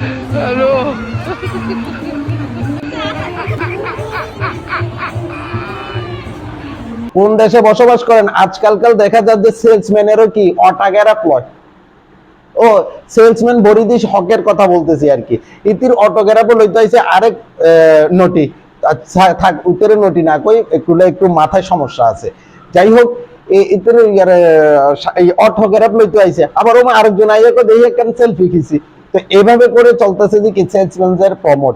Hello. কোন দেশে বসবাস করেন? আজকালকাল দেখা যায় যে সেলসম্যানেরও কি অটাগেরা প্লট। ও সেলসম্যান বরিদিস হকের কথা বলতেছি আর কি। ইতির অটোগ্রাফও লইতে হইছে আরেক নটি। আচ্ছা থাক, উত্তরে নটি না কই, একটু মাথায় সমস্যা আছে। যাই হোক, ইতির এই অটোগ্রাফ লইতে আইছে, আবার ও আরেকজন আইয়া কো দেই কেন সেলফি খিছি। তো এভাবে করে চলতেছে যে কি সেলসম্যানদের প্রমোট।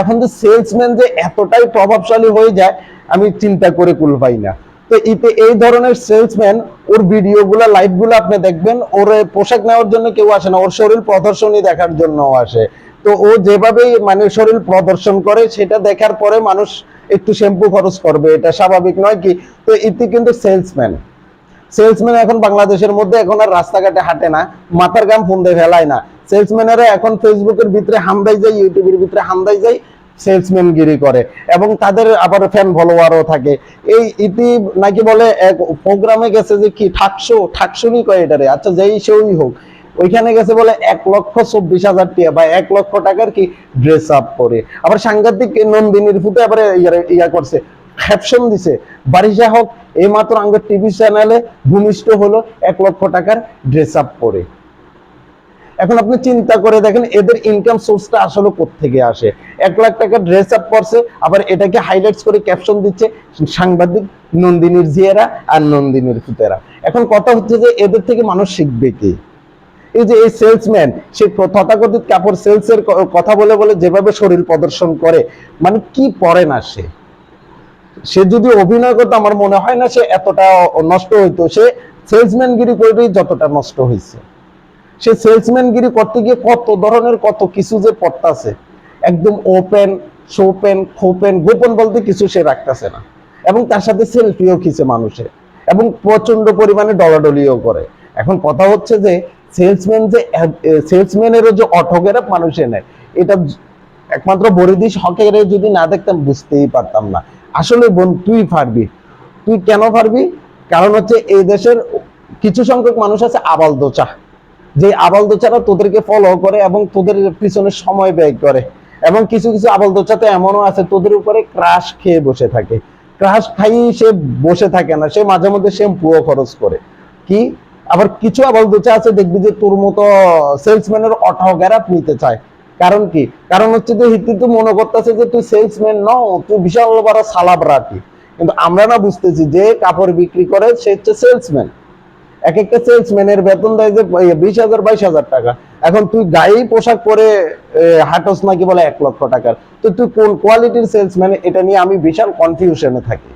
এখন যে সেলসম্যান যে এতটাই প্রভাবশালী হয়ে যায় আমি চিন্তা করে কুল পাই না। তো এতে এই ধরনের সেলসম্যান ওর ভিডিওগুলো লাইভগুলো আপনি দেখবেন, ওর পোশাক নেওয়ার জন্য কেউ আসে না, ওর শরীর প্রদর্শনী দেখার জন্য আসে। তো ও যেভাবে মানে শরীর প্রদর্শন করে সেটা দেখার পরে মানুষ একটু শ্যাম্পু খরচ করবে, এটা স্বাভাবিক নয় কি? তো এতে কিন্তু সেলসম্যান এখন বাংলাদেশের মধ্যে এখন আর রাস্তাঘাটে হাঁটে না, মাথার গাম ফোন দিয়ে ফেলায় না। সেলসম্যানেরা এখন ফেসবুকের ভিতরে হামদাই যায়, ইউটিউবের ভিতরে হামদাই যায়, সেলসম্যানগিরি করে এবং তাদের আবার ফ্যান ফলোয়ারও থাকে। এই ইতি নাকি বলে এক প্রোগ্রামে গেছে যে কি ঠাকসুনি কয় এটারে, আচ্ছা যেই সেই হোক, ওইখানে গেছে বলে 1,24,000 টাকা বা 1 লক্ষ টাকার কি ড্রেস আপ করে। আবার সাংঘাতিক নন্দিনীর ফুটে আবার ইয়া করছে, ক্যাপশন দিছে, বারিশা হক এই মাত্র আঙ্গের টিভি চ্যানেলে ভূমিষ্ঠ হলো 1 লক্ষ টাকার ড্রেস আপ করে। এখন আপনি চিন্তা করে দেখেন এদের ইনকাম সোর্সটা আসলে কোত্থেকে আসে। 1 লাখ টাকা ড্রেস আপ করছে, আবার এটাকে হাইলাইটস করে ক্যাপশন দিচ্ছে সাংবাদিক নন্দিনীর জিয়েরা আর নন্দিনীর ফুতেরা। এখন কথা হচ্ছে যে এদের থেকে মানুষ শিখবে কি? এই যে এই সেলসম্যান, সে তথাকথিত কাপড় সেলসের কথা বলে বলে যেভাবে শরীর প্রদর্শন করে, মানে কি পরে না সে যদি অভিনয় করতো আমার মনে হয় না সে এতটা নষ্ট হইতো। সে সেলসম্যানগিরি করেই যতটা নষ্ট হয়েছে। সে সেলসম্যানগিরি করতে গিয়ে কত ধরনের কত কিছু যে পড়তাছে, একদম ওপেন শোপেন খোপেন গোপন বলতে কিছু সে রাখতেছে না, এবং তার সাথে সেলফিও খিছে মানুষের, এবং প্রচন্ড পরিমাণে ডলাডলিও করে। এখন কথা হচ্ছে যে সেলসম্যানেরও যে অটোগ্রাফ মানুষে নেয়, এটা একমাত্র বরিদিস হকের যদি না দেখতাম বুঝতেই পারতাম না। আসলে বোন তুই পারবি, তুই কেন পারবি? কারণ হচ্ছে এই দেশের কিছু সংখ্যক মানুষ আছে আবাল দোচা, যে আবাল দোচারা তোদেরকে ফলো করে এবং তোদের পিছনে সময় ব্যয় করে, এবং কিছু কিছু আবাল দোচাতে এমনও আছে তোদের উপরে ক্রাশ খেয়ে বসে থাকে। ক্রাশ খাই সে বসে থাকে না, সে মাঝে মধ্যে শ্যাম্পুও খরচ করে কি। আবার কিছু আবাল দোচা আছে দেখবি যে তোর মতো সেলসম্যানের অটোগ্রাফ নিতে চায়। কারণ কি? কারণ হচ্ছে যে হিতি তো মনে করতেছে যে তুই সেলসম্যান নও, তুই বিশাল বড় সালাবরাটি। কিন্তু আমরা না বুঝতেছি যে কাপড় বিক্রি করে সে হচ্ছে সেলসম্যান। এক একটা সেলসম্যানের বেতন দেয় যে 20,000 22,000 টাকা। এখন তুই গায়ে পোশাক পরে হাঁটস নাকি বলে 1 লক্ষ টাকার। তো তুই কোন কোয়ালিটির সেলসম্যান? এটা নিয়ে আমি বিশাল কনফিউশনে থাকি।